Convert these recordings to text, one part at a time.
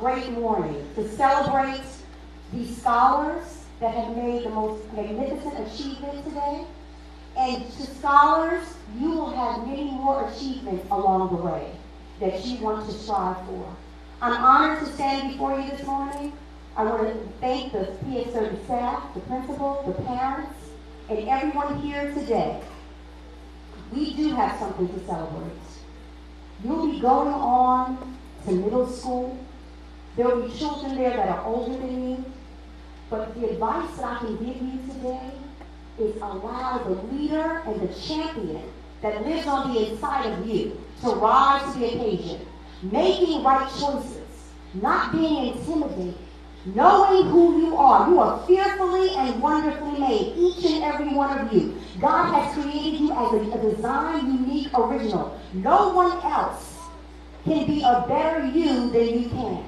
great morning to celebrate these scholars that have made the most magnificent achievement today. And to scholars, you will have many more achievements along the way that you want to strive for. I'm honored to stand before you this morning. I want to thank the PS30 staff, the principal, the parents, and everyone here today. We do have something to celebrate. You'll be going on to middle school. There will be children there that are older than you. But the advice that I can give you today is allow the leader and the champion that lives on the inside of you to rise to the occasion, making right choices, not being intimidated, knowing who you are. You are fearfully and wonderfully made, each and every one of you. God has created you as a design, unique, original. No one else can be a better you than you can.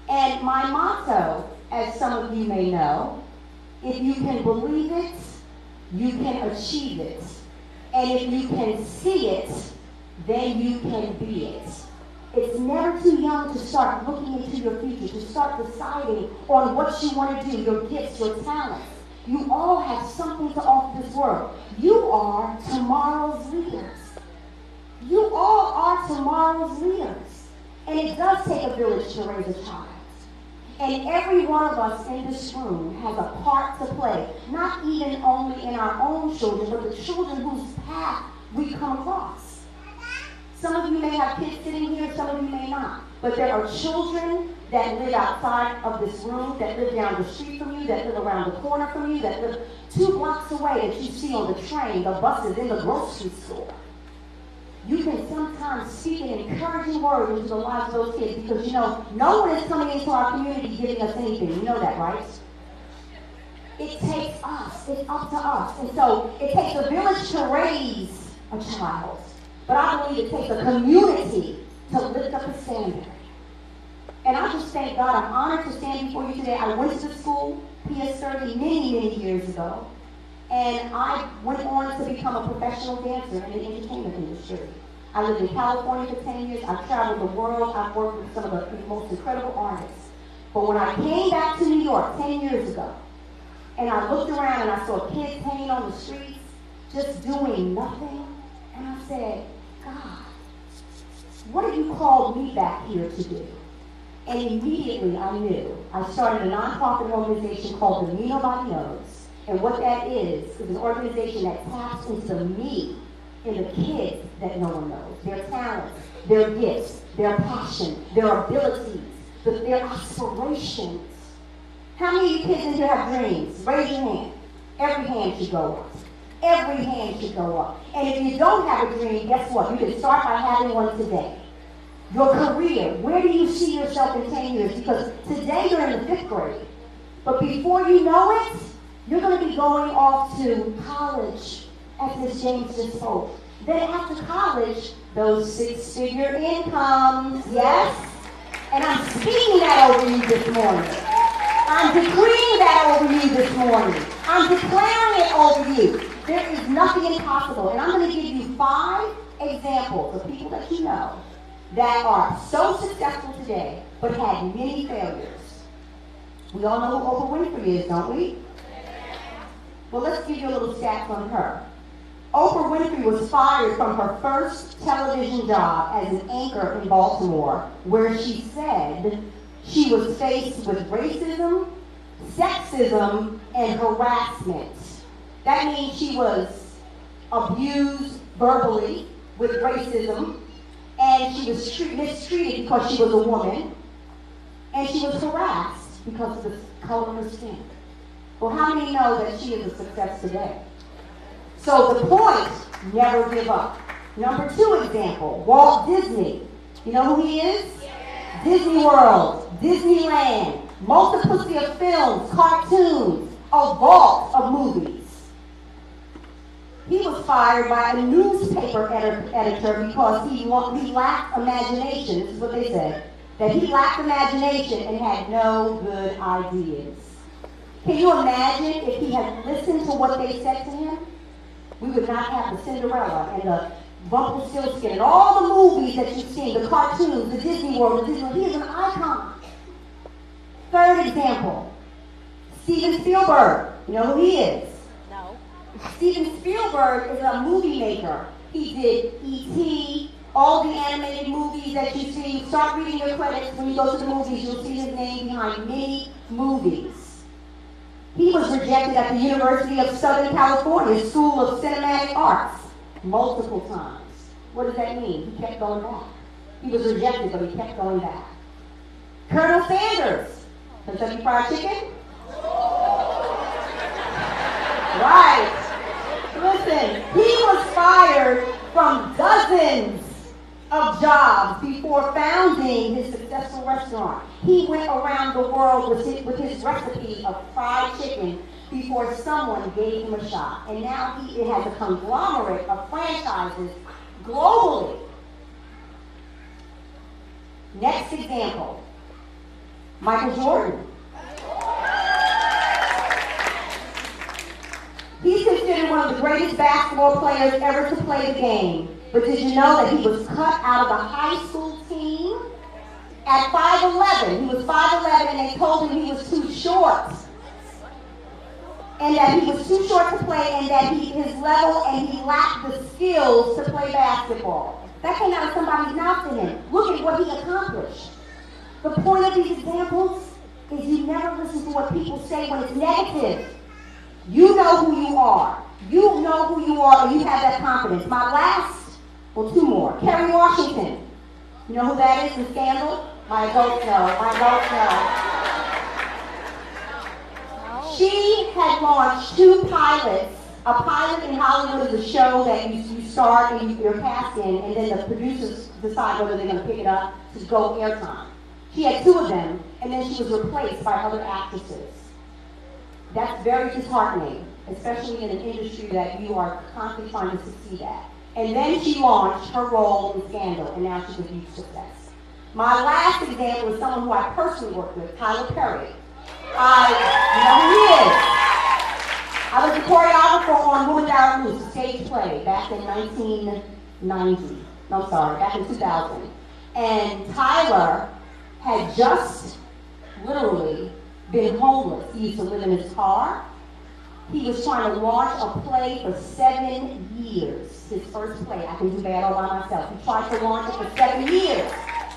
And my motto, as some of you may know, if you can believe it, you can achieve it. And if you can see it, then you can be it. It's never too young to start looking into your future, to start deciding on what you want to do, your gifts, your talents. You all have something to offer this world. You are tomorrow's leaders. You all are tomorrow's leaders. And it does take a village to raise a child. And every one of us in this room has a part to play, not even only in our own children, but the children whose path we come across. Some of you may have kids sitting here, some of you may not. But there are children that live outside of this room, that live down the street from you, that live around the corner from you, that live 2 blocks away that you see on the train, the buses, in the grocery store. You can sometimes speak an encouraging word into the lives of those kids because, no one is coming into our community giving us anything. You know that, right? It takes us. It's up to us. And so it takes a village to raise a child. But I believe it takes a community to lift up a standard. And I just thank God. I'm honored to stand before you today. I went to school, PS30, many years ago. And I went on to become a professional dancer in the entertainment industry. I lived in California for 10 years. I've traveled the world. I've worked with some of the most incredible artists. But when I came back to New York 10 years ago, and I looked around and I saw kids hanging on the streets, just doing nothing, and I said, God, what have you called me back here to do? And immediately I knew. I started a nonprofit organization called the Me Nobody Knows. And what that is an organization that taps into the me in the kids that no one knows. Their talents, their gifts, their passion, their abilities, their aspirations. How many of you kids in here have dreams? Raise your hand. Every hand should go up. Every hand should go up. And if you don't have a dream, guess what? You can start by having one today. Your career, where do you see yourself in 10 years? Because today you're in the 5th grade. But before you know it, you're going to be going off to college, as Ms. James just spoke. Then after college, those 6-figure incomes, yes? And I'm speaking that over you this morning. I'm decreeing that over you this morning. I'm declaring it over you. There is nothing impossible. And I'm going to give you 5 examples of people that you know that are so successful today, but had many failures. We all know who Oprah Winfrey is, don't we? Well, let's give you a little stat on her. Oprah Winfrey was fired from her first television job as an anchor in Baltimore, where she said she was faced with racism, sexism, and harassment. That means she was abused verbally with racism, and she was mistreated because she was a woman, and she was harassed because of the color of her skin. Well, how many know that she is a success today? So the point, never give up. Number 2 example, Walt Disney. You know who he is? Yeah. Disney World, Disneyland, multiplicity of films, cartoons, a vault of movies. He was fired by a newspaper editor because he lacked imagination. This is what they said. That he lacked imagination and had no good ideas. Can you imagine if he had listened to what they said to him? We would not have the Cinderella and the Rumpelstiltskin and all the movies that you've seen, the cartoons, the Disney World, the Disney World. He is an icon. example, Steven Spielberg. You know who he is? No. Steven Spielberg is a movie maker. He did E.T., all the animated movies that you see. Start reading your credits when you go to the movies. You'll see his name behind many movies. He was rejected at the University of Southern California School of Cinematic Arts multiple times. What does that mean? He kept going back. He was rejected, but he kept going back. Colonel Sanders, Kentucky Fried Chicken? Right. Listen, he was fired from dozens of jobs before founding his successful restaurant. He went around the world with his recipe of fried chicken before someone gave him a shot. And now he has a conglomerate of franchises globally. Next example, Michael Jordan. He's considered one of the greatest basketball players ever to play the game. But did you know that he was cut out of the high school team at 5'11"? He was 5'11", and they told him he was too short. And that he was too short to play, and that his level, and he lacked the skills to play basketball. That came out of somebody's mouth to him. Look at what he accomplished. The point of these examples is you never listen to what people say when it's negative. You know who you are. You know who you are, and you have that confidence. My last, well, two more. Kerry Washington. You know who that is in Scandal? My adults know. My adults know. She had launched 2 pilots. A pilot in Hollywood is a show that you start and you're cast in, and then the producers decide whether they're going to pick it up to go airtime. She had 2 of them, and then she was replaced by other actresses. That's very disheartening, especially in an industry that you are constantly trying to succeed at. And then she launched her role in Scandal, and now she's a huge success. My last example is someone who I personally worked with, Tyler Perry. You know who he is. I was the choreographer on Woman Without Roots, a stage play, back in 1990. No, sorry, back in 2000. And Tyler had just literally been homeless. He used to live in his car. He was trying to launch a play for 7 years. His first play, I Can Do Bad All by Myself. He tried to launch it for 7 years.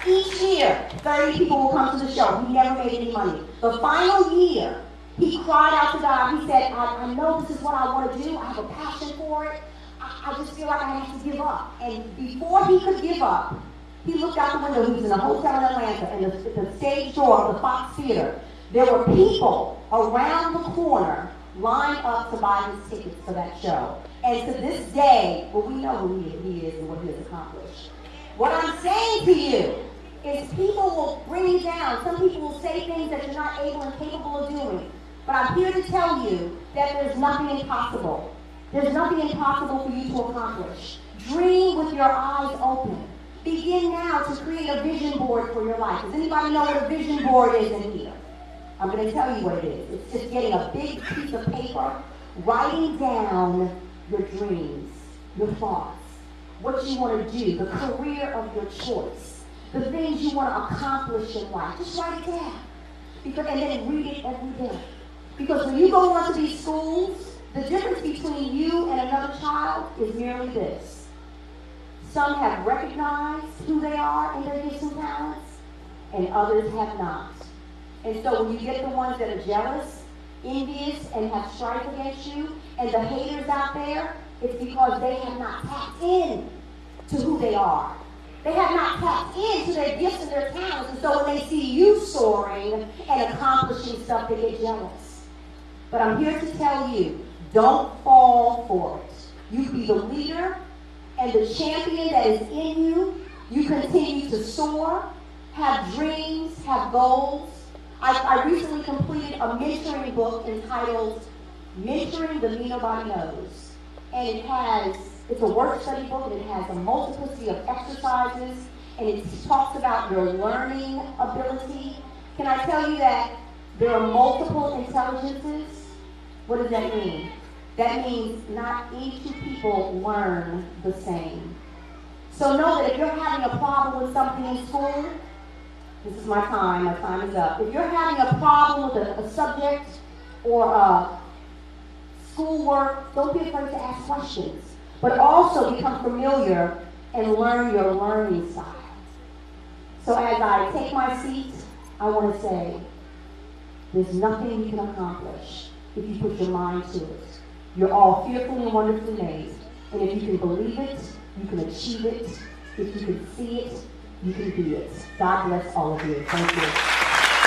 Each year, 30 people will come to the show. He never made any money. The final year, he cried out to God. He said, I know this is what I want to do. I have a passion for it. I just feel like I have to give up. And before he could give up, he looked out the window. He was in a hotel in Atlanta, and the stage door of the Fox Theater. There were people around the corner lined up to buy his tickets for that show. And to this day, well, we know who he is and what he has accomplished. What I'm saying to you is people will bring you down. Some people will say things that you're not able and capable of doing. But I'm here to tell you that there's nothing impossible. There's nothing impossible for you to accomplish. Dream with your eyes open. Begin now to create a vision board for your life. Does anybody know what a vision board is in here? I'm going to tell you what it is. It's just getting a big piece of paper, writing down your dreams, your thoughts, what you want to do, the career of your choice, the things you want to accomplish in life. Just write it down. And then read it every day. Because when you go on to these schools, the difference between you and another child is merely this. Some have recognized who they are and their gifts and talents, and others have not. And so when you get the ones that are jealous, envious, and have strife against you, and the haters out there, it's because they have not tapped in to who they are. They have not tapped into their gifts and their talents. And so when they see you soaring and accomplishing stuff, they get jealous. But I'm here to tell you, don't fall for it. You be the leader and the champion that is in you. You continue to soar, have dreams, have goals. I recently completed a mentoring book entitled Mentoring the Me Nobody Knows. And it's a work study book, and it has a multiplicity of exercises, and it talks about your learning ability. Can I tell you that there are multiple intelligences? What does that mean? That means not any 2 people learn the same. So know that if you're having a problem with something in school, This is my time is up. If you're having a problem with a subject or schoolwork, don't be afraid to ask questions. But also become familiar and learn your learning style. So as I take my seat, I want to say, there's nothing you can accomplish if you put your mind to it. You're all fearfully and wonderfully made. And if you can believe it, you can achieve it. If you can see it, you can be it. God bless all of you. Thank you.